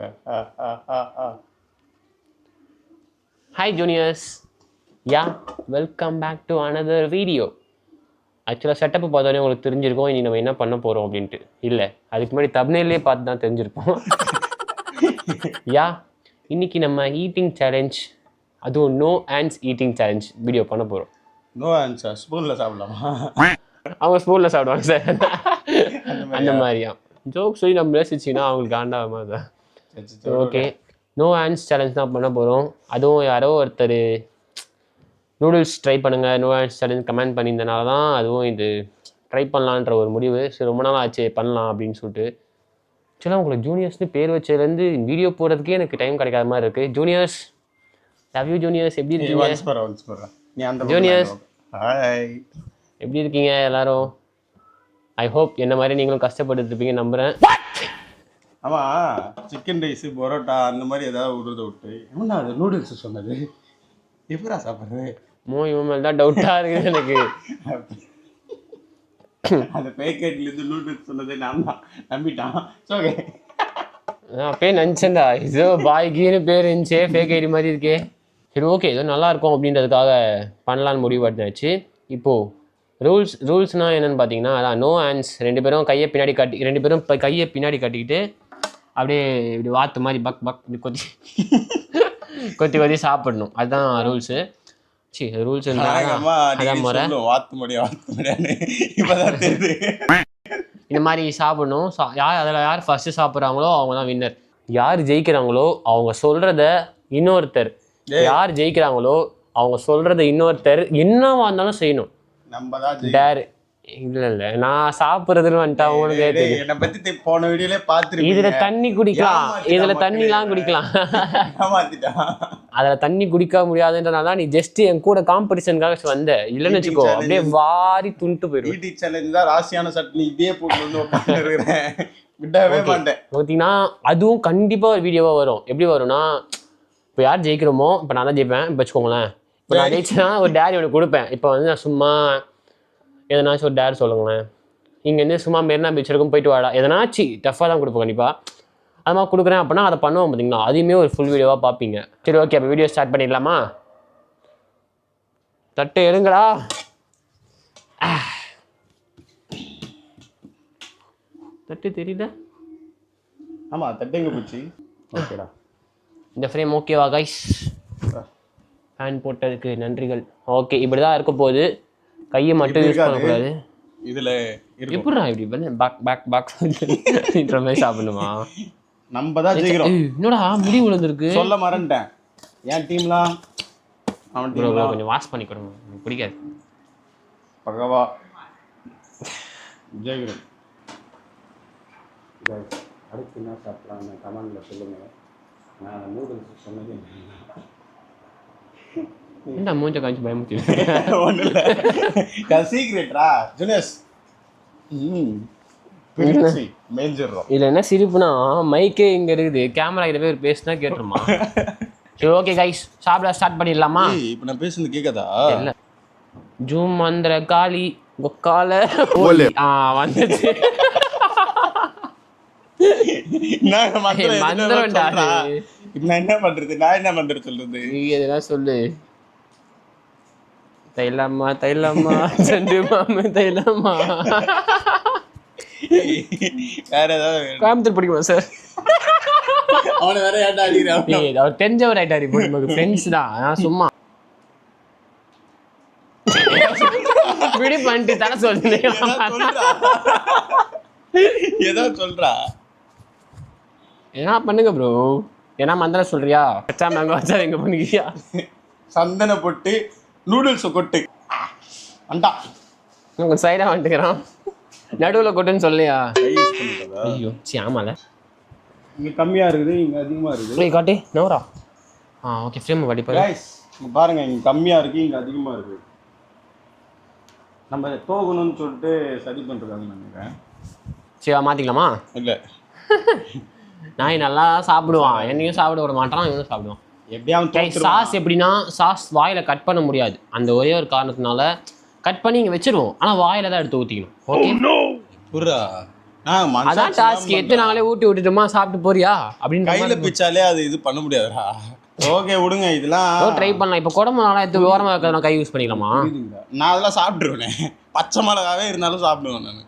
Hi juniors, yeah, welcome back to another video. ஆக்சுவலாக setup பார்த்தோன்னே உங்களுக்கு தெரிஞ்சிருக்கும் இனி நம்ம என்ன பண்ண போகிறோம் அப்படின்ட்டு. இல்லை, அதுக்கு முன்னாடி தப்னேலே பார்த்து தான் தெரிஞ்சிருப்போம். யா, இன்னைக்கு நம்ம ஈட்டிங் சேலஞ்ச், அதுவும் no hands eating challenge video பண்ண போகிறோம். நோ ஹேண்ட்ஸா? ஸ்பூனில் சாப்பிடலாமா? அவங்க ஸ்பூனில் சாப்பிடுவாங்க சார். அந்த மாதிரியா ஜோக் சொல்லி நம்ம பேசிச்சிங்கன்னா அவங்களுக்கு ஆண்டாக தான். ஓகே, நோ ஹேண்ட்ஸ் சேலஞ்ச் தான் பண்ண போகிறோம். அதுவும் யாரோ ஒருத்தர் நூடுல்ஸ் ட்ரை பண்ணுங்கள் நோ ஹேண்ட்ஸ் சேலஞ்ச் கமெண்ட் பண்ணியிருந்தனால தான் அதுவும் இது ட்ரை பண்ணலான்ற ஒரு முடிவு. சரி, ரொம்ப நாள் ஆச்சு பண்ணலாம் அப்படின்னு சொல்லிட்டு. ஆக்சுவலாக உங்களுக்கு ஜூனியர்ஸ்னு பேர் வச்சதுலேருந்து வீடியோ போடுறதுக்கே எனக்கு டைம் கிடைக்காத மாதிரி இருக்குது. Juniors, love you juniors. எப்படி இருக்கீங்க ஜூனியர்ஸ்? எப்படி இருக்கீங்க எல்லாரும்? ஐ ஹோப் என்ன மாதிரி நீங்களும் கஷ்டப்பட்டு இருப்பீங்க நம்புகிறேன். ஆமாம், சிக்கன் ரைஸு பரோட்டா அந்த மாதிரி ஏதாவது விடுறத விட்டு என்ன அது நூடுல்ஸ் சொன்னது எப்படா சாப்பிட்றது? இவன் மேலே தான் டவுட்டாக இருக்குது எனக்கு. அந்த பேக்கெட்லேருந்து நூடுல்ஸ் சொன்னது நான் தான் நம்பிட்டான். ஓகே, நான் அப்பயே நினச்சேன்டா ஏதோ பாய்கின்னு பேர் இருந்துச்சே, ஃபேக் ஐடி மாதிரி இருக்கே. சரி, ஓகே, ஏதோ நல்லாயிருக்கும் அப்படின்றதுக்காக பண்ணலான்னு முடிவு எடுத்தாச்சு. இப்போது ரூல்ஸ்னால் என்னென்னு பார்த்தீங்கன்னா, அதான் நோ ஹேண்ட்ஸ். ரெண்டு பேரும் கையை பின்னாடி கட்டிக்கிட்டு அப்படியே இப்படி வாத்து மாதிரி பக் பக் கொத்தி கொத்தி சாப்பிடணும். அதுதான் ரூல்ஸு. சரி, ரூல்ஸ் அதான் முறை. இந்த மாதிரி சாப்பிடணும். யார் ஃபஸ்ட்டு சாப்பிட்றாங்களோ அவங்க தான் வின்னர். யார் ஜெயிக்கிறாங்களோ அவங்க சொல்கிறத இன்னொருத்தர் என்னவா இருந்தாலும் செய்யணும். டேர் இல்லை, நான் சாப்பிட்றதுன்னு வந்துட்டா உங்களுக்கு என்னை பற்றி போன வீடியோலே பார்த்துருக்கேன். இதில் தண்ணி குடிக்கலாம், இதில் தண்ணிலாம் குடிக்கலாம். அதில் தண்ணி குடிக்க முடியாதுன்றனால தான் நீ ஜஸ்ட் என் கூட காம்படிஷனுக்காக வந்த. இல்லைன்னு வச்சுக்கோ, அப்படியே வாரி துண்டு போயிடும். ஈட்டிங் சேலஞ்ச் தான் ராசியான சட்னி இப்படியே போட்டு வந்து உட்காந்துருக்கிறேன். விடவே மாட்டேன். பார்த்தீங்கன்னா அதுவும் கண்டிப்பாக ஒரு வீடியோவாக வரும். எப்படி வரும்னா, இப்போ யார் ஜெயிக்கிறோமோ, இப்போ நான் தான் ஜெயிப்பேன் இப்போ வச்சுக்கோங்களேன். இப்போ நான் ஜெயிச்சேன்னா ஒரு டேரி ஒன்று கொடுப்பேன். இப்போ வந்து நான் சும்மா எதனாச்சும் ஒரு டேர் சொல்லுங்களேன். இங்கேருந்து சும்மா மெரினா பீச் வரைக்கும் போயிட்டு வாடா, எதனாச்சும் டஃப்பாக தான் கொடுப்போம் கண்டிப்பாக. அது மாதிரி கொடுக்குறேன் அப்படின்னா அதை பண்ணுவோம் பார்த்தீங்களா, அதையுமே ஒரு ஃபுல் வீடியோவாக பார்ப்பீங்க. சரி, ஓகே, அப்போ வீடியோ ஸ்டார்ட் பண்ணிடலாமா? தட்டு எடுங்கடா. தட்டு தெரியல. ஆமாம், தட்டுங்க பூச்சி. ஓகேடா, இந்த ஃப்ரேம் ஓகேவா கைஸ்? ஃபேன் போட்டதுக்கு நன்றிகள். ஓகே, இப்படி தான் இருக்க போகுது. கையை மட்டும் யூஸ் பண்ணக்கூடாது. இதில் எப்படிடா இப்படி பண்ண பாக்ன்ற மாதிரி சாப்பிடணுமா? நம்ம தான் ஜெயிக்கிறோம். என்னடா முடி விழுந்துருக்கு, சொல்ல மறந்துட்டேன். என் டீம்லாம் அவன் டீம்லாம் கொஞ்சம் வாஷ் பண்ணி கொடுங்க, எனக்கு பிடிக்காது. பகவா ஜெயிக்கிறோம். அடுத்து என்ன சாப்பிட்றாங்க கமெண்டில் சொல்லுங்கள். நான் நூடுல்ஸ் சொன்னது என்ன மூஞ்ச காய்ச்சி பயமுத்தி ஒன்றும் இல்லை, சீக்ரெட்ரா ஜூனியர்ஸ். மேஞ்சிடுறோம். இதில் என்ன சிரிப்புனா, மைக்கே இங்கே இருக்குது, கேமரா கிட்ட போய் பேசினா கேட்டுருமா? சரி, ஓகே கைஸ், சாப்பிட ஸ்டார்ட் பண்ணிடலாமா? இப்போ நான் பேசுறது கேட்காதா? இல்லை, ஜூம் மந்திர காளி கொக்கால வந்துச்சு. மந்திரம்டா. நான் என்ன பண்றது? நான் என்ன பண்றது சொல்றது? நீ எதனா சொல்லு. தைலம்மா தைலம்மா சண்டு மாமு தைலம்மா. வேற ஏதாவது கோயம்புத்தூர் பிடிக்குமா சார்? அவனை வேற ஏன்டா அடிக்கிறான்? அவர் தெரிஞ்சவர் ஆயிட்டாரு. இப்போ நமக்கு ஃப்ரெண்ட்ஸ் தான். நான் சும்மா இப்படி பண்ணிட்டு தானே சொல்லுங்க. ஏதோ சொல்றா, என்ன பண்ணுங்க ப்ரோ? ஏன்னா மந்திரம் சொல்றியா? வச்சா மேங்க வச்சா எங்க பண்ணிக்கியா? சந்தன போட்டு நூடுல்ஸ் கொட்டு அண்டா. உங்க சைடா வந்துக்கிறான், நடுவில் கொட்டுன்னு சொல்லியா? ஐயோ சி, ஆமால இங்கே கம்மியாக இருக்குது, இங்கே அதிகமாக இருக்குது. காட்டி நவரா. ஓகே, ஃப்ரேம் கண்டிப்பாக கைஸ் இங்கே பாருங்கள், இங்கே கம்மியாக இருக்குது, இங்கே அதிகமாக இருக்குது. நம்ம போகணும்னு சொல்லிட்டு சரி பண்ணுறதாங்க நினைக்கிறேன். சரி, மாற்றிக்கலாமா? இல்லை, நாய் நல்லா சாப்பிடுவான், என்னையும் சாப்பிட விட மாட்டான், இவனும் சாப்பிடுவான். எப்படியாவது சாஸ் எப்படின்னா, சாஸ் வாயில் கட் பண்ண முடியாது. அந்த ஒரே ஒரு காரணத்தினால கட் பண்ணி இங்கே வச்சிருவோம், ஆனால் வாயில் தான் எடுத்து ஊற்றிக்கணும். ஓகே, புரா அதான் டாஸ்க் எடுத்து நாங்களே ஊட்டி விட்டுட்டோமா சாப்பிட்டு போறியா அப்படின்னு கையில பிச்சாலே அது இது பண்ண முடியாதுடா. ஓகே விடுங்க, இதெல்லாம் ட்ரை பண்ணலாம். இப்போ குடம்பு நாளா எடுத்து ஓரமாக இருக்கிறத நான் கை யூஸ் பண்ணிக்கலாமா? நான் அதெல்லாம் சாப்பிட்டுருவேனே, பச்சை மிளகாவே இருந்தாலும் சாப்பிடுவேன் நான்.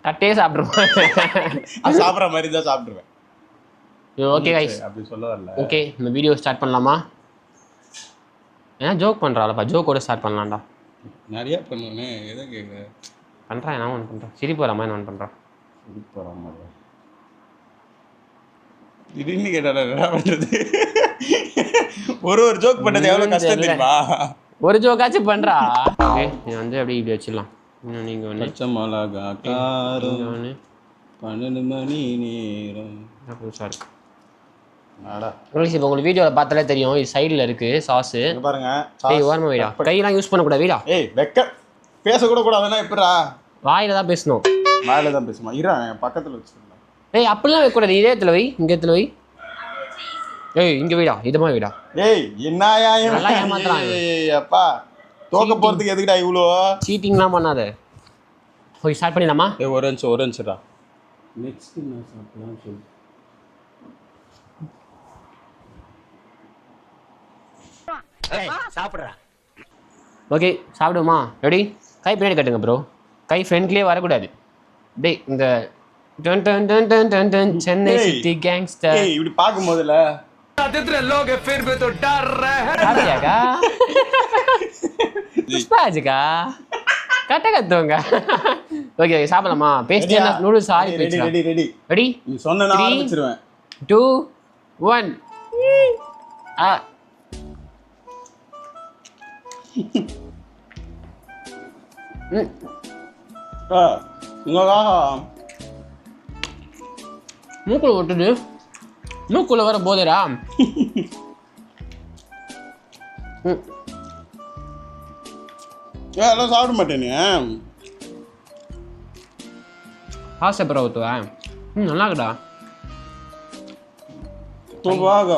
தட்டே சாப்பிடுவேன். அது சாப்பிட்ற மாதிரி தான் சாப்பிடுவேன். ஓகே கைஸ், அப்படி சொல்ல வரல. ஓகே இந்த வீடியோ ஸ்டார்ட் பண்ணலாமா? ஏன்னா ஜோக் பண்ணுறாளப்பா, ஜோக்கோட ஸ்டார்ட் பண்ணலாம்டா. நிறைய பண்ணுவேனே, எதை கேட்க பண்ணுறேன். என்ன ஒன்று பண்ணுறேன், சிரிப்பு வராமல் என்ன ஒன்று பண்ணுறேன். சிரிப்பு வராமல் திடீர்னு கேட்டால் என்ன பண்ணுறது? ஒரு ஜோக் பண்ணுறது எவ்வளோ கஷ்டம் தெரியுமா? ஒரு ஜோக்காச்சும் பண்ணுறா. ஓகே நீ வந்து அப்படியே இப்படி வச்சிடலாம். இன்னும் நீங்கள் ஒன்று பச்சை மிளகா காரம் ஒன்று 12 மணி நேரம் புதுசாக இருக்கு. ஆடா இப்போ உங்களுக்கு வீடியோவில் பார்த்தாலே தெரியும், இது சைடில் இருக்குது சாஸு. பாருங்க. ஏய் ஓரமாக வீடா, கையெல்லாம் யூஸ் பண்ணக்கூடாது வீடா. ஏய் வெக்க பேசக்கூட கூடாதுன்னா எப்படா? வாயில தான் பேசணும். வாயில தான் பேசுமா? இரா என் பக்கத்தில் வச்சுருந்தேன். ஏய் அப்படிலாம் வைக்கக்கூடாது, இதே இடத்துல வை, இங்கே இடத்துல வை. ஏய் இங்கே வீடா, இதமாக வீடா. ஏய் என்னயா நல்லா ஏமாத்துறான். அப்பா தோக்க போகிறதுக்கு எதுக்குடா இவ்வளோ சீட்டிங்லாம் பண்ணாத. ஓகே ஸ்டார்ட் பண்ணிடலாமா? ஏய் ஒரு நிமிஷம்டா. நெக்ஸ்ட் என்ன சாப்பிடலாம் சொல்லு. சாப்பிட்றா. ஓகே சாப்பிடுமா? ரெடி? கை பின்னாடி கட்டுங்க ப்ரோ, கை ஃப்ரெண்ட்லேயே வரக்கூடாது. டேய் இந்த done done done done done done Chennai city gangster. ஏய் இப்படி பார்க்கும்போதுல ஆஜாகா புஷ்பாஜிகா கட்ட கத்துவங்க. ஓகே சாப்பிடலாமா? பேஸ்ட் என்ன நூடுல்ஸ் ஆறி போயிடுச்சு. Ready ready ready? நீ சொன்னா நான் ஆரம்பிச்சிடுவேன். 2 1 ஆ மூக்குள்ள ஒட்டுது, மூக்குள்ள வர போதேடா. எல்லாம் சாப்பிட மாட்டேனே. ஆசைப்படுற ஊற்றுவேன். நல்லா இருக்குடா. தூவாக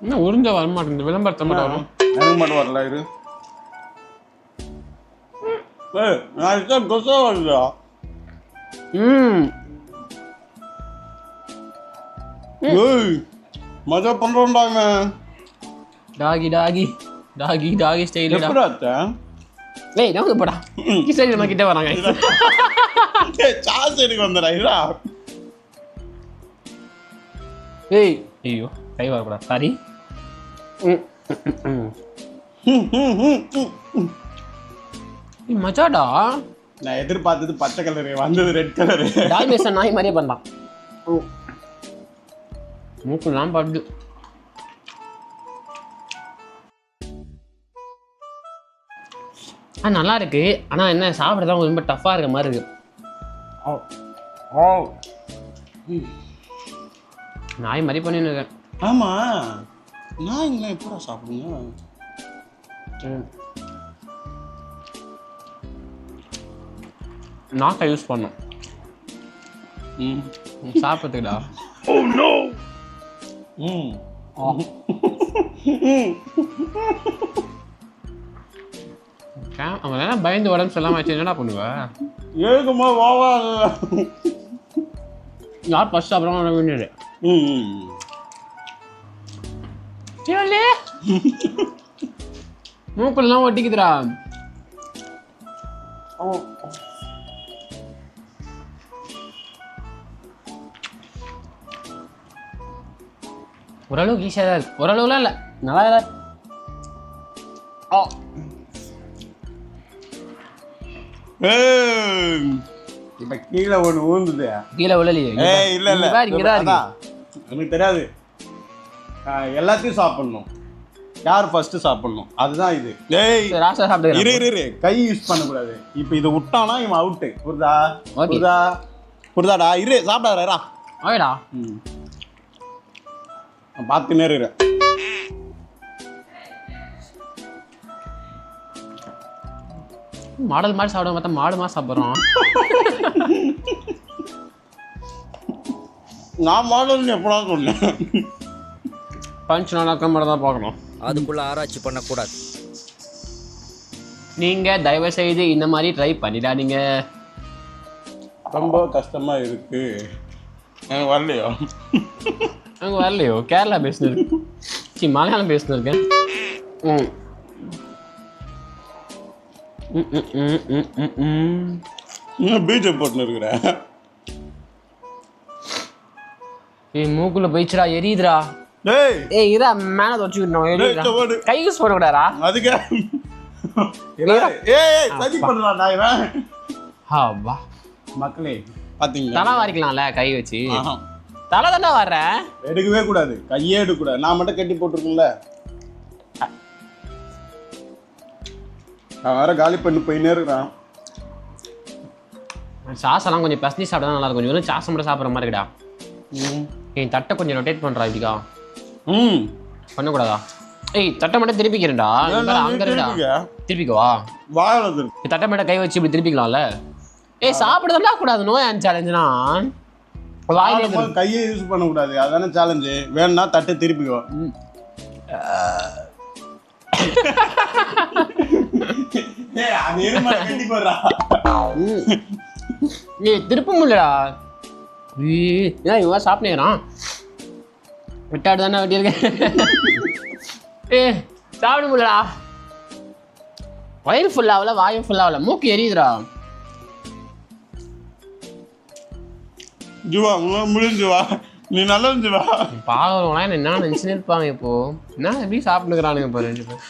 இன்னும் உறிஞ்ச வர மாட்டேங்குது, விளம்பரத்தை மட்டும் வரும். எனக்கு மட்டும் வரல. இரு நான் கொசா வருதா? மஜா பண்றோம்டாங்க. டாகி டாகி டாகி டாகி ஸ்டைல். எப்படாத்த? ஏய் நான் போடா. கிட்ட நம்ம கிட்ட வராங்க. சாஸ் எடுக்க வந்தடா. இதா ஏய் ஐயோ கை வரக்கூடாது, சாரி. மச்சாடா நான் எதிர்பார்த்தது பச்சை கலரு, வந்தது ரெட் கலரு. டால்மேஷன் நாய் மாதிரியே பண்ணலாம். மூக்குலாம் படுது. நல்லா இருக்கு. ஆனா என்ன சாப்பிட்றதான் ரொம்ப டஃப்பா இருக்க மாதிரி இருக்கு. நாய் மாதிரி பண்ணின்னு இருக்கேன். ஆமா நான் இங்கே எப்படா சாப்பிடுங்க? நாக்கை யூஸ் பண்ணோம் சாப்பிட்றதுக்குடா. அவன் என்ன பயந்து உடம்பு சொல்லாம வச்சு என்னடா பண்ணுவ? ஏதுமா வாவா யார் ஃபர்ஸ்ட் அப்புறம் வேண்டியது மூக்கெல்லாம் ஒட்டிக்குதுடா. ஓரளவுக்கு ஈஸியாக தான் இருக்கு. ஓரளவுலாம் இல்லை, நல்லா தான் இருக்கு. இப்ப கீழே ஒன்று ஊந்துது. கீழே விழலையே. இல்ல இல்ல எனக்கு தெரியாது. எல்லாத்தையும் சாப்பிடணும். யார் ஃபர்ஸ்ட் சாப்பிடணும் அதுதான் இது. ஏய் ராசா சாப்பிடு. இரு கை யூஸ் பண்ணக்கூடாது. இப்போ இதை விட்டானா இவன் அவுட்டு. புரிதா? புரிதாடா? இரு சாப்பிடாதடா. ஓகேடா. பார்த்துனே இரு. மாடல் மாதிரி சாப்பிட பார்த்தா மாடு மாதிரி சாப்பிட்றோம். நான் மாடல் எப்படா சொன்னேன்? பஞ்ச் நல்லா இருக்க மாதிரி தான் பார்க்கணும். அதுக்குள்ள ஆராய்ச்சி பண்ணக்கூடாது. நீங்கள் தயவு செய்து இந்த மாதிரி ட்ரை பண்ணிடாதீங்க. ரொம்ப கஷ்டமா இருக்கு. எனக்கு வரலையோ அங்கே வரலையோ? கேரளா பேசுனது மலையாளம் பேசுனதுருக்கேன். இன்னும் பீஜை போட்டுன்னு இருக்கிறேன். மூக்குள்ள போயிடுச்சுடா, எரியுதுடா. ஏய் இதா மேலே தொடச்சுக்கிட்டோம். கை யூஸ் பண்ணக்கூடாதா? அதுக்கு சதி பண்றான்டா இவன். அப்பா மக்களே பாத்தீங்களா, தலை வாரிக்கலாம்ல கை வச்சு. தலை தானே வர்ற, எடுக்கவே கூடாது, கையே எடுக்கக்கூடாது. நான் மட்டும் கட்டி போட்டிருக்கேன்ல, நான் வேற காலி பண்ணி போயின்னே இருக்கிறான். சாசெல்லாம் கொஞ்சம் பசனி சாப்பிட்டா நல்லா இருக்கும். கொஞ்சம் சாசம் மட்டும் சாப்பிட்ற மாதிரி இருக்குடா. என் தட்டை கொஞ்சம் ரொட்டேட் பண்ணுறா இப்படிக்கா. பண்ணக்கூடாதா? தட்டை மட்டும் திருப்பிக்கிறேன்டா. அங்கே இருக்கா, திருப்பிக்கவா? வாழ தட்டை மட்டும் கை வச்சு இப்படி திருப்பிக்கலாம்ல. சாப்பிடுறதா கூடாது. நோ ஹேண்ட் சேலஞ்சுனா வாயில கையை யூஸ் பண்ணக்கூடாது, அதானே சேலஞ்சு. வேணும்னா தட்டை திருப்பிக்கோ. திருப்ப முடியலடா. இவன் சாப்பிட்டேறான். விட்டாடு தானே வெட்டியிருக்கேன். சாப்பிட முடியலடா. வயிறு ஃபுல்லாகல, வாயும் ஃபுல்லாகல, மூக்கு எரியுதுடா. ஜுவா முடிஞ்சு வா, நீ நல்லா இருந்துச்சு வா. பாவம் என்ன நினச்சுன்னு இருப்பாங்க. இப்போ என்ன எப்படி சாப்பிட்டுக்கிறானுங்க இப்போ 2 பேர்.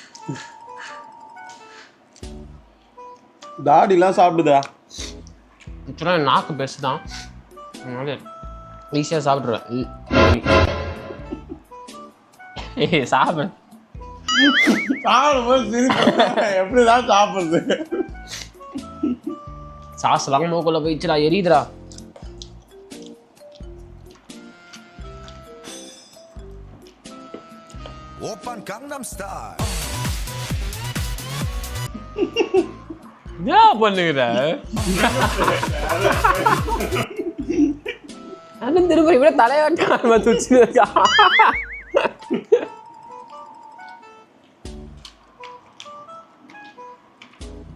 தாடிலாம் சாப்பிடுதா? ஆக்சுவலாக நாக்கு பெஸ்ட் தான், அதனால ஈஸியாக சாப்பிட்ருவேன். சாப்பிடு. சாப்பிடும்போது எப்படிதான் சாப்பிடுறது? சாஸ்லாம் மூக்குள்ள போயிடுச்சுடா, எரியுதுடா. Open Gangnam Style. என்ன பண்ணுகிற? அண்ணன் திரும்ப இப்படி தலையாட்ட துச்சு இருக்கா.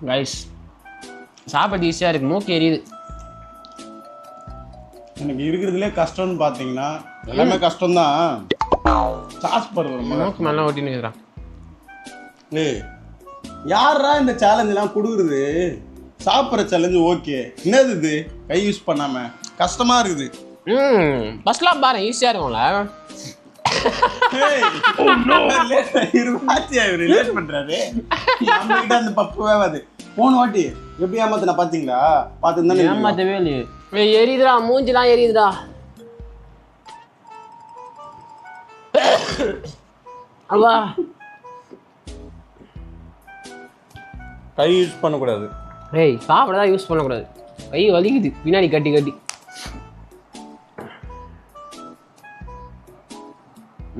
கைஸ் சாப்பிட்டு ஈஸியாக இருக்கு, மூக்கு எரியுது. எனக்கு இருக்கிறதுலே கஷ்டம்னு பார்த்தீங்கன்னா எல்லாமே கஷ்டம்தான். சாஸ் போடுறது மூக்கு நல்லா ஓட்டின்னு இருக்கிறான். ஏய் யாரா இந்த சேலஞ்செல்லாம் கொடுக்குறது? சாப்பிட்ற சேலஞ்சு ஓகே, என்னது இது கை யூஸ் பண்ணாம கஷ்டமா இருக்குது. ஃபர்ஸ்ட்லாம் பாரு ஈஸியாக இருக்கும்ல. ரிலேட் பண்றாரு. நம்மகிட்ட அந்த பப்பு வேவாது. போன வாட்டி எப்படி ஏமாத்தினா பாத்தீங்களா? பார்த்துருந்தா ஏமாத்தவே இல்லையே. எரியுதுடா, மூஞ்சிலாம் எரியுதுடா. அவா கை யூஸ் பண்ணக்கூடாது. சாப்பிடதான் யூஸ் பண்ணக்கூடாது. கை வலிக்குது பின்னாடி கட்டி கட்டி.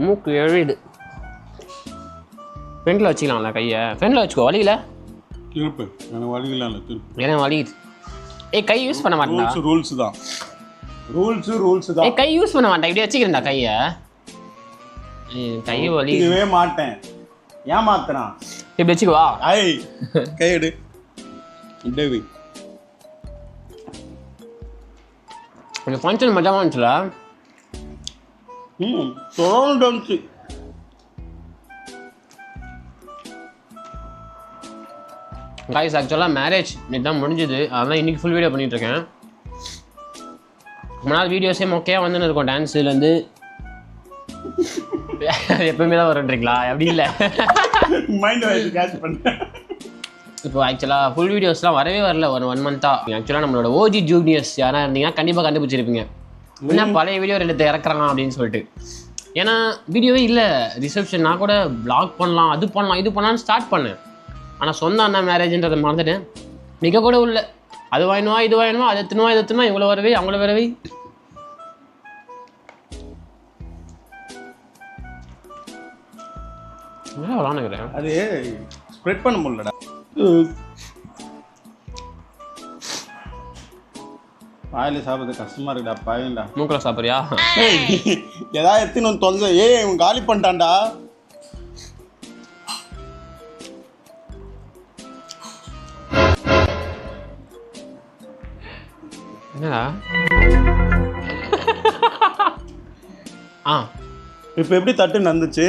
மூக்கு எழுது. ஃப்ரெண்டில் வச்சுக்கலாம்ல கையை? ஃப்ரெண்டில் வச்சுக்கோ, வலிக்கல. திருப்பு. எனக்கு வலிக்கலாம் இல்லை, திருப்பு. ஏன்னா வலிக்குது. கை யூஸ் பண்ண மாட்டேன். ரூல்ஸ் தான், ரூல்ஸ் தான். கை யூஸ் பண்ண மாட்டேன், இப்படி வச்சுக்கிறேன்டா கையை. கை வலிக்கவே மாட்டேன். ஏமாத்துறான். இப்படி வச்சுக்குவா. கை எடு. டேவி கொஞ்சம் ஃபங்க்ஷன் மஜாவாக இருந்துச்சுல. தொடர்ந்து வந்துச்சு. காய்ஸ் ஆக்சுவலாக மேரேஜ் நேற்று தான் முடிஞ்சுது, அதனால் இன்றைக்கி ஃபுல் வீடியோ பண்ணிகிட்ருக்கேன். ரொம்ப நாள் வீடியோஸே மொக்கையாக வந்துன்னு இருக்கும். டான்ஸுலேருந்து எப்பவுமே தான் வரன்றீங்களா? அப்படி இல்லை, மைண்ட் வாய்ஸ் கேட்ச் பண்ணேன். இப்போ ஆக்சுவலாக ஃபுல் வீடியோஸ்லாம் வரவே வரல ஒரு 1 மந்த்தாக. ஆக்சுவலாக நம்மளோட ஓஜி ஜூனியர்ஸ் யாராக இருந்தீங்கன்னா கண்டிப்பாக கண்டுபிடிச்சிருப்பீங்க. என்ன பழைய வீடியோ 2 இறக்குறாங்க அப்படின்னு சொல்லிட்டு. ஏன்னா வீடியோவே இல்லை. ரிசப்ஷன் நான் கூட ப்ளாக் பண்ணலாம், அது பண்ணலாம், இது பண்ணலான்னு ஸ்டார்ட் பண்ணேன். ஆனால் சொந்த அண்ணா மேரேஜ்ன்றதை மறந்துட்டேன். மிக கூட உள்ள அது வாங்கினுவா, இது வாங்கினுவா, அதை எத்தனுவா, இதை எத்தனுவா, இவ்வளோ வரவே அவங்கள வரவே. விளாண்டுக்கிறேன். அது ஸ்ப்ரெட் பண்ண முடியலடா. வாயில சாப்பிட்றது கஷ்டமா இருக்குடா பாவீங்களா. மூக்கில் சாப்பிட்றியா? ஏதாவது எடுத்துன்னு வந்து தொலைஞ்ச. ஏய் இவன் காலி பண்ணிட்டான்டா. என்னடா? இப்போ எப்படி தட்டு நந்துச்சு?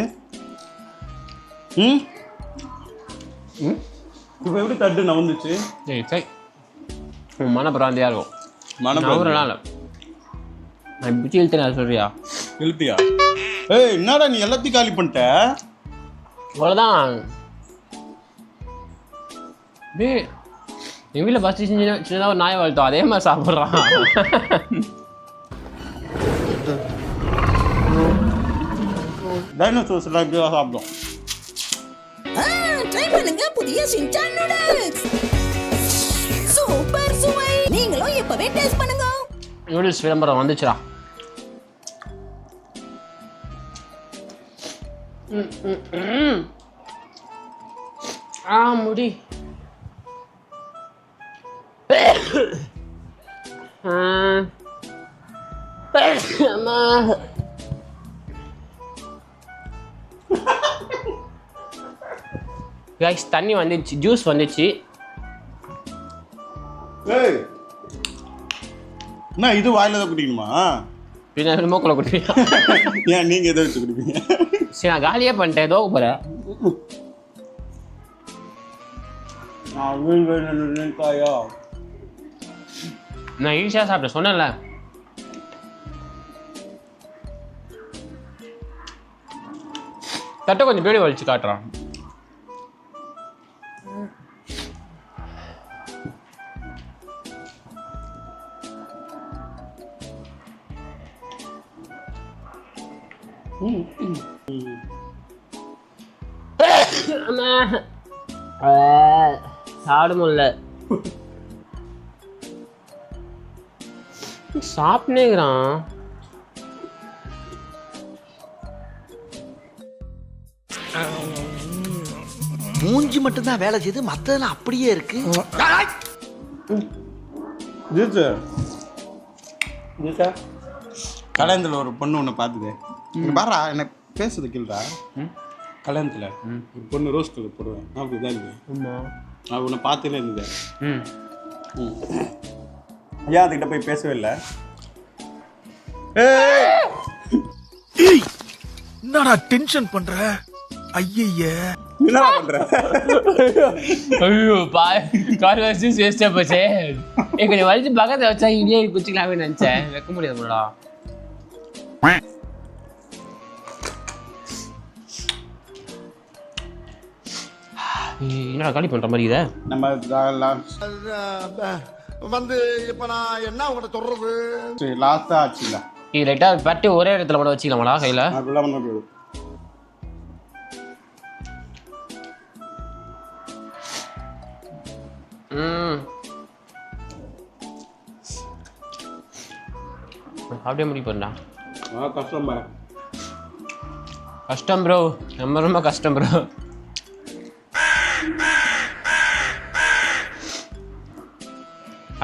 ம் ம் இப்போ எப்படி தட்டு நவுந்துச்சு? ஏய் சரி, உன் மன பிராந்தியாக இருக்கும். நவரெல்லாம் இல்லை, நான் பிடிச்சி இழுத்தேன் சொல்றியா? இழுத்தியா? ஏய் என்னடா நீ எல்லாத்தையும் காலி பண்ணிட்ட? அவ்வளோதான். டே எங்கள் வீட்டில் ஃபஸ்ட்டு சின்னதாக ஒரு நாய் வளர்த்தோம், அதே மாதிரி சாப்பிட்றான். டைனோசர்ஸ் எல்லாம் இப்படி தான் சாப்பிடும். ட்ரை பண்ணுங்க புதிய ஷின்சான் நூடுல்ஸ். சூப்பர் சுவை. நீங்களும் இப்பவே டேஸ்ட் பண்ணுங்க. நூடுல்ஸ் விளம்பரம் வந்துச்சுடா. முடி. அம்மா கைஸ், தண்ணி வந்துச்சு, ஜூஸ் வந்துச்சு. ஏய் என்ன இது வாயில தான் குடிக்கணுமா? பின்ன மூக்கில் குடிப்பியா? ஏன் நீங்க எதை வச்சு குடிப்பீங்க? சரி நான் காலியே பண்ணிட்டேன், ஏதோ போகிறேன். நான் ஈஸியாக சாப்பிட்டேன் சொன்னேன்ல. தட்டை கொஞ்சம் பேடி வலிச்சு காட்டுறான். சாப்பிட முடியல, சாப்பிட்டேங்கிறான். மூஞ்சி மட்டும்தான் வேலை செய்யுது, மத்ததெல்லாம் அப்படியே இருக்கு. கல்யாணத்தில் ஒரு பொண்ணு ஒன்று பார்த்துது. பாரா என்ன பேசுறது கேள்றா. கல்யாணத்தில் ஒரு பொண்ணு ரோஸ் கலர் போடுவேன், அப்படிதான் இருக்கு. நான் உன்னை பார்த்துட்டே இருந்தேன். ஏன் அதுக்கிட்ட போய் பேசவே இல்லை? என்னடா டென்ஷன் பண்ற? ஐய என்ன பண்ற? ஐயோ கால் வச்சு வேஸ்டா போச்சே. கொஞ்சம் வலிச்சு பக்கத்தை வச்சா இங்கே குச்சிக்கலாமே நினைச்சேன், வைக்க முடியாதுடா. என்னடா காலி பண்ற மாதிரி இதை நம்ம வந்து இப்ப நான் என்ன உங்கள்கிட்ட சொல்றது? லாஸ்டா ஆச்சுல இது லைட்டா பட்டு ஒரே இடத்துல மட்டும் வச்சுக்கலாமாடா கையில? அப்படிலாம் பண்ண முடியாது. அப்படியே முடிவு பண்ணா. கஷ்டம் பாரு. கஷ்டம் ப்ரோ, ரொம்ப ரொம்ப கஷ்டம் ப்ரோ.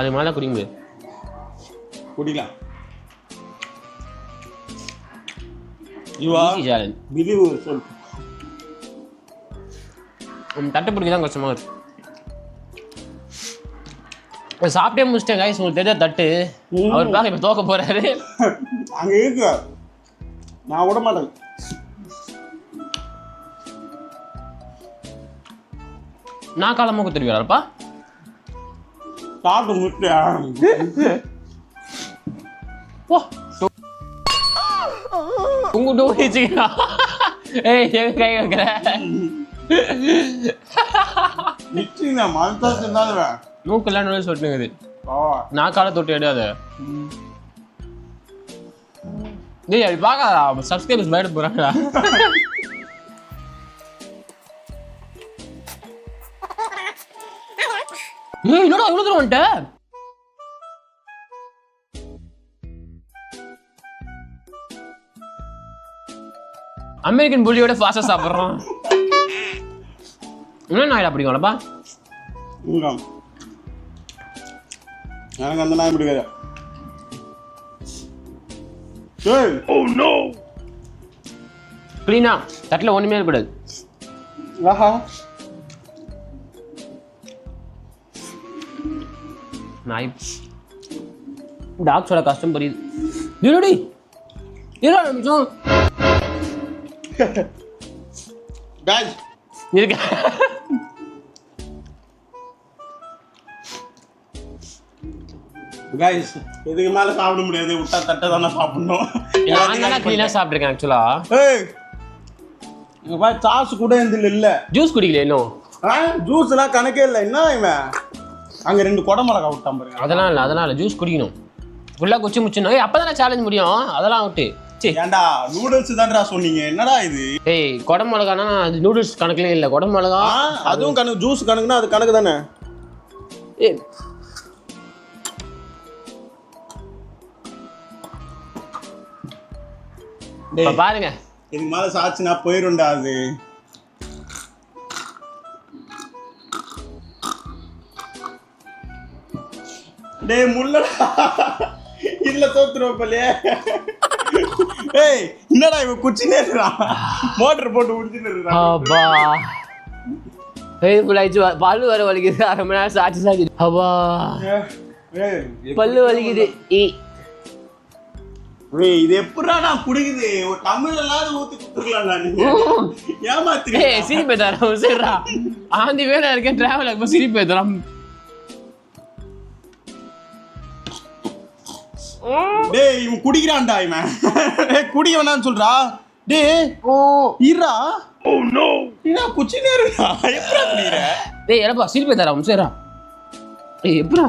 அது மேலே குடிங்க குடிக்கலாம். யூவா சேலஞ்ச் பிலீவ் சொல். தட்டை பிடிக்க தான் கஷ்டமாக இருக்கு. சாப்பிட்டே முடிச்சிட்டேன் கைஸ், உங்களுக்கு தெரிஞ்ச தட்டு. அவர் பார்க்க இப்போ தோக்க போறாரு. அங்கே இருக்கு, நான் விட மாட்டேன். நான் காலமாக கொடுத்துருவியாப்பா? சாப்பிட்டு முடிச்சியா? ஓ உங்ககிட்ட ஓடிச்சுக்கா. ஏய் எங்க கை வைக்கிற? நிச்சயங்க மனசாச்சு இருந்தாலும் மூக்கெல்லாம் நோய் சொட்டுங்குது. நான் காலை தொட்டு எடுக்காத. டேய் அப்படி பார்க்காதா, சப்ஸ்கிரைபர்ஸ் பயப்பட போறாங்கடா. ஏய் என்னடா இவ்வளோ தூரம் வந்துட்ட? அமெரிக்கன் புள்ளியோட ஃபாஸ்டா சாப்பிட்றோம். என்ன நாயிடா பிடிக்கும்லப்பா? எனக்கு அந்த நாய் பிடிக்காது. ஏய் க்ளீனா தட்டில் ஒன்றுமே இருக்கக்கூடாது. ஆஹா நாய் டாக்ஸோட கஷ்டம் புரியுது. இருடி நிமிஷம் காய்ஸ் இருக்க. காய்ஸ் இதுக்கு மேல சாப்பிட முடியாது, விட்டா தட்டை தானே சாப்பிடணும். நான் தானே க்ளீனாக சாப்பிட்ருக்கேன் ஆக்சுவலாக. ஏய் இங்க பாரு, சாஸ் கூட எந்த இல்ல. ஜூஸ் குடிக்கல இன்னும். ஜூஸ் எல்லாம் கணக்கே இல்லை. என்ன இவன் அங்க 2 கொடை மிளகா விட்டான் பாருங்க. அதெல்லாம் இல்லை ஜூஸ் குடிக்கணும் ஃபுல்லாக குச்சி முச்சுன்னு. அப்போ தானே சேலஞ்ச் முடியும். அதெல்லாம் விட்டு ஏன்டா நூடுல்ஸ் தான்டா சொன்னீங்க, என்னடா இது? ஏய் குடை மிளகானா அது நூடுல்ஸ் கணக்குலேயே இல்லை. குடை மிளகா அதுவும் கணக்கு, ஜூஸ் கணக்குனா அது கணக்கு தானே. ஏய் இப்போ பாருங்க இதுக்கு மேல சாச்சுனா போயிரும்டா அது. டேய் முள்ளடா, இதுல தோத்துருவோம் போலயே. ஏய் என்னடா இவன் குச்சினே இருக்கான், மோட்டர் போட்டு உடிச்சிட்டு இருக்கான். அப்பா ஏய் புள்ளாச்சு பல்லு வர வலிக்குது. 1/2 மணி நேரம் சாச்சு. அப்பா பல்லு வலிக்குது. இது எப்படா நான் குடிக்குது? ஒரு தமிழ் எல்லாம் ஊத்தி குடுத்துக்கலாம். நீங்க ஏமாத்துறீங்க. ஏய் சிரிப்பே தரோம் சரிடா. ஆந்தி வேலை இருக்கேன் டிராவல் அப்போ சிரிப்பே தரோம். டேய் இவன் குடிக்கிறான்டா இவன். குடிக்க வேணாம்னு சொல்றா. டேய் இருடா. ஓ நோ என்ன குச்சினே இருக்கா? எப்படா குடிக்கிற? டேய் எடப்பா சிரிப்பே தரோம் சரிடா. ஏய் எப்படா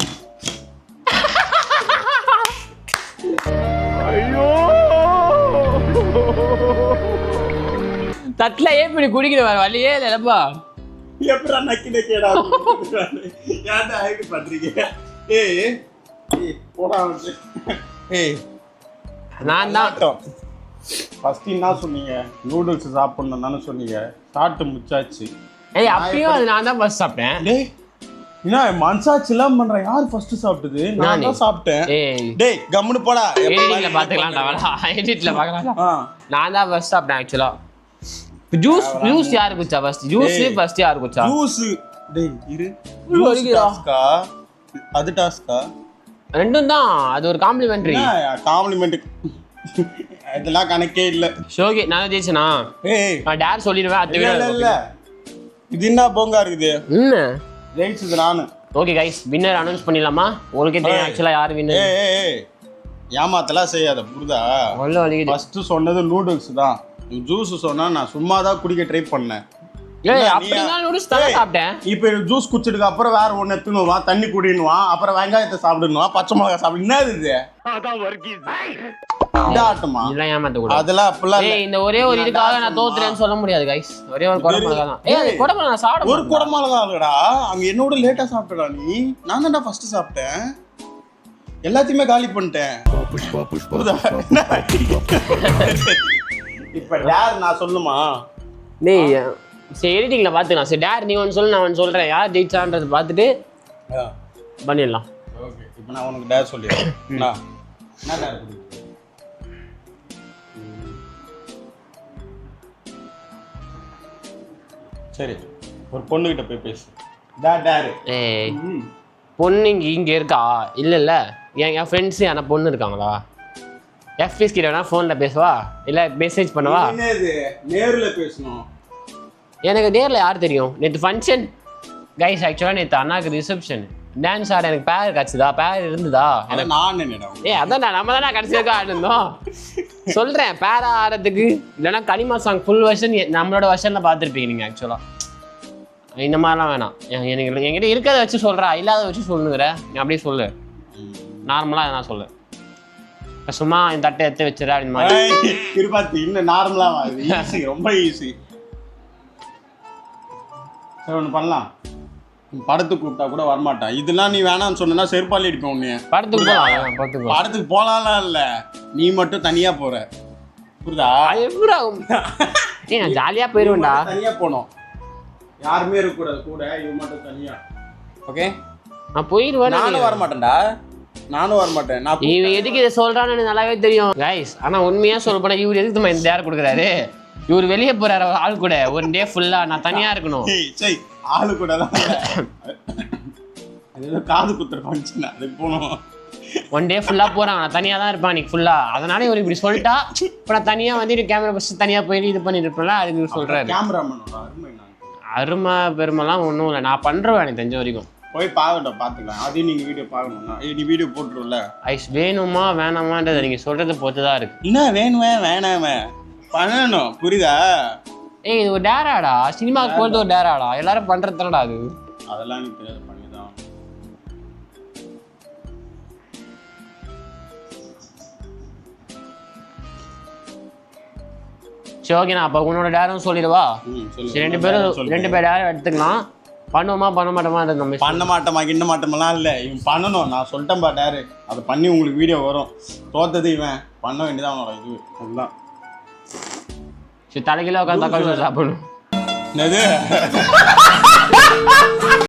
தட்டில் ஏப்பி குடிக்கிற வழியே இல்லை எடப்பா. எப்படா நக்கி நக்கிடா ஏன்டா ஆயிட்டு பண்றீங்க? ஏய் போடா வந்து. ஏய் நான் தான் ஃபர்ஸ்ட் என்ன சொன்னீங்க? நூடுல்ஸ் சாப்பிடணும் தானே சொன்னீங்க. சாப்பிட்டு முச்சாச்சு. ஏய் அப்பயும் அது நான் தான் ஃபர்ஸ்ட் சாப்பிட்டேன். டேய் என்ன மனசாட்சிலாம் பண்ற? யார் ஃபர்ஸ்ட் சாப்பிட்டது? நான் தான் சாப்பிட்டேன். ஏய் டேய் கம்முனு போடா. எடிட்ல பாத்துக்கலாம்டா. எடிட்ல பார்க்கலாம். நான் தான் ஃபர்ஸ்ட் சாப்பிட்டேன் ஆக்சுவலா. ஜூஸ் யாரு குச்சா ஃபர்ஸ்ட்? ஜூஸ் ஃபர்ஸ்ட் யாரு குச்சா? ஜூஸ் டேய் இரு. ஜூஸ் டாஸ்கா அது டாஸ்கா? ரெண்டும் தான். அது ஒரு காம்ப்ளிமெண்டரி. காம்ப்ளிமெண்ட் இதெல்லாம் கணக்கே இல்ல. ஷோகே நான் ஜெயிச்சனா? ஏய் நான் டேர் சொல்லிடுவேன். அது இல்ல இது என்ன போங்கா இருக்குது? ஜெயிச்சது நானு. ஓகே கைஸ் வின்னர் அனௌன்ஸ் பண்ணிடலாமா? உங்களுக்கே தெரியும் ஆக்சுவலா யார் வின்னர். ஏய் ஏமாத்தலாம் செய்யாத புரியுதா? ஒல்ல வலிக்குது. ஃபர்ஸ்ட் சொன்னது நூடுல்ஸ் தான். ஜூஸ் சொன்னா நான் சும்மா தான் குடிக்க ட்ரை பண்ணேன். ஏய் அப்படினா நூடுல்ஸ் தான் சாப்பிட்டேன். இப்போ ஜூஸ் குடிச்சதுக்கு அப்புறம் வேற ஒண்ணு எடுத்துனுவா, தண்ணி குடினுவா, அப்புறம் வெங்காயத்தை சாப்பிடணுவா, பச்சை மிளகாய் சாப்பிடு. என்னது இது? அதான் வர்க்கீஸ். இதாட்டமா? இல்ல ஏமாத்த கூடாது. அதெல்லாம் அப்பலாம் ஏய் இந்த ஒரே ஒரு இதுக்காக நான் தோத்துறேன்னு சொல்ல முடியாது கைஸ். ஒரே ஒரு குடை மிளகாய் தான். ஏய் குடை மிளகாய் நான் சாப்பிட ஒரு குடை மிளகாய் இல்லடா. அங்க என்னோட லேட்டா சாப்பிட்டடா நீ. நான் தான்டா ஃபர்ஸ்ட் சாப்பிட்டேன். எல்லாத்தையுமே காலி பண்ணிட்டேன். இப்ப யார் நான் சொல்லுமா? டேய் சரி எடிட்டிங்ல பாத்துக்கலாம். சரி டேர் நீ ஒன்னு சொல்லு, நான் ஒன்னு சொல்றேன். யார் ஜெயிச்சான்றத பார்த்துட்டு பண்ணிடலாம். ஓகே இப்போ நான் உனக்கு டேர் சொல்லிடுறேன். என்ன டேர் கொடுக்குறேன்? சரி ஒரு பொண்ணுகிட்ட போய் பேசு. டேர் ஏய் பொண்ணு இங்க இருக்கா? இல்ல என் ஃப்ரெண்ட்ஸ் யாரா பொண்ணு இருக்காங்களா? எஃப்எஸ் கிட்ட வேணா ஃபோனில் பேசுவா இல்லை மெசேஜ் பண்ணவா? என்னது நேர்ல பேசணும். எனக்கு நேரில் யார் தெரியும்? நேற்று ஃபங்க்ஷன் கைஸ். ஆக்சுவலாக நேற்று அண்ணாக்கு ரிசப்ஷன் டான்ஸ் ஆட எனக்கு பேர் கிடச்சிதா? பேர் இருந்ததா? எனக்கு நான் நினைடேன். அதான் நம்ம தானே கடைசியாக ஆடிருந்தோம். சொல்கிறேன் பேரா ஆடுறதுக்கு. இல்லைன்னா கனிமா சாங் ஃபுல் வெர்ஷன் நம்மளோட வெர்ஷனில் பார்த்துருப்பீங்க நீங்கள். ஆக்சுவலாக இந்த மாதிரிலாம் வேணாம். எனக்கு என்கிட்ட இருக்கிறத வச்சு சொல்கிறா, இல்லாத வச்சு சொல்லுங்கிற. நீ அப்படியே சொல்லு. நார்மலாக நான் சொல்லு. சும்மா இந்த தட்டை எடுத்து வச்சுடா இந்த மாதிரி திருப்பாத்தி. இன்னும் நார்மலா ஈஸி, ரொம்ப ஈஸி. சரி ஒன்று பண்ணலாம். படத்துக்கு கூப்பிட்டா கூட வரமாட்டான். இதெல்லாம் நீ வேணாம்னு சொன்னா செருப்பாளி அடிப்பேன் உன்னைய. படத்துக்கு போகலாம். படத்துக்கு போகலாம்லாம் இல்லை, நீ மட்டும் தனியா போற. புரியுதா? எப்படா நான் ஜாலியாக போயிடுவேன்டா. தனியா போனோம், யாருமே இருக்கக்கூடாது கூட. இவன் மட்டும் தனியா. ஓகே நான் போயிடுவேன். நானும் வரமாட்டேன்டா. நானும் வர மாட்டேன். நான் இவன் எதுக்கு இதை சொல்றான்னு எனக்கு நல்லாவே தெரியும் கைஸ். ஆனா உண்மையா சொல்ல போனா இவர் எதுக்கு நம்ம இந்த டேர் கொடுக்குறாரு? இவர் வெளியே போறாரு ஆள் கூட ஒரு டே ஃபுல்லா நான் தனியா இருக்கணும். சரி ஆளு கூட தான் அது காது குத்துற ஃபங்க்ஷன் அதுக்கு போகணும். ஒன் டே ஃபுல்லா போறான், நான் தனியா தான் இருப்பேன் இன்னைக்கு ஃபுல்லா. அதனால இவர் இப்படி சொல்லிட்டா இப்போ நான் தனியா வந்து கேமரா ஃபர்ஸ்ட் தனியா போயிட்டு இது பண்ணிட்டு இருப்பேன்ல, அதுக்கு இவர் சொல்றாரு. கேமராமேனோட அருமை அருமை பெருமைலாம் ஒன்றும் இல்லை, நான் பண்றேன் எனக்கு தெரிஞ்ச வரைக்கும். போய் பார்க்கட்டும், பார்த்துக்கலாம். அதையும் நீங்கள் வீடியோ பார்க்கணும்னா நீ வீடியோ போட்டுருல. ஐஸ் வேணுமா வேணாமான்றது நீங்கள் சொல்கிறத பொறுத்து தான் இருக்குது. என்ன வேணுமே வேணாமே பண்ணணும், புரியுதா? ஏய் இது ஒரு டேராடா, சினிமாவுக்கு போகிறது ஒரு டேராடா, எல்லாரும் பண்ணுறது தானடா அது. அதெல்லாம் எனக்கு தெரியாது, பண்ணிதான். சரி ஓகே, நான் அப்போ உன்னோட டேரும் சொல்லிடுவா. சரி ரெண்டு பேர் டேரும் எடுத்துக்கலாம். பண்ணுவோமா பண்ண மாட்டோமான்றது நம்ம பண்ண மாட்டோமா கிண்ண மாட்டோமெல்லாம் இல்லை, இவன் பண்ணணும். நான் சொல்லிட்டேன்பா டேரு, அதை பண்ணி உங்களுக்கு வீடியோ வரும். தோத்தது இவன் பண்ண வேண்டியதான் அவனோட இது. அதுதான் சரி தலைக்கில உட்காந்து தக்காளி சாப்பிடணும். என்னது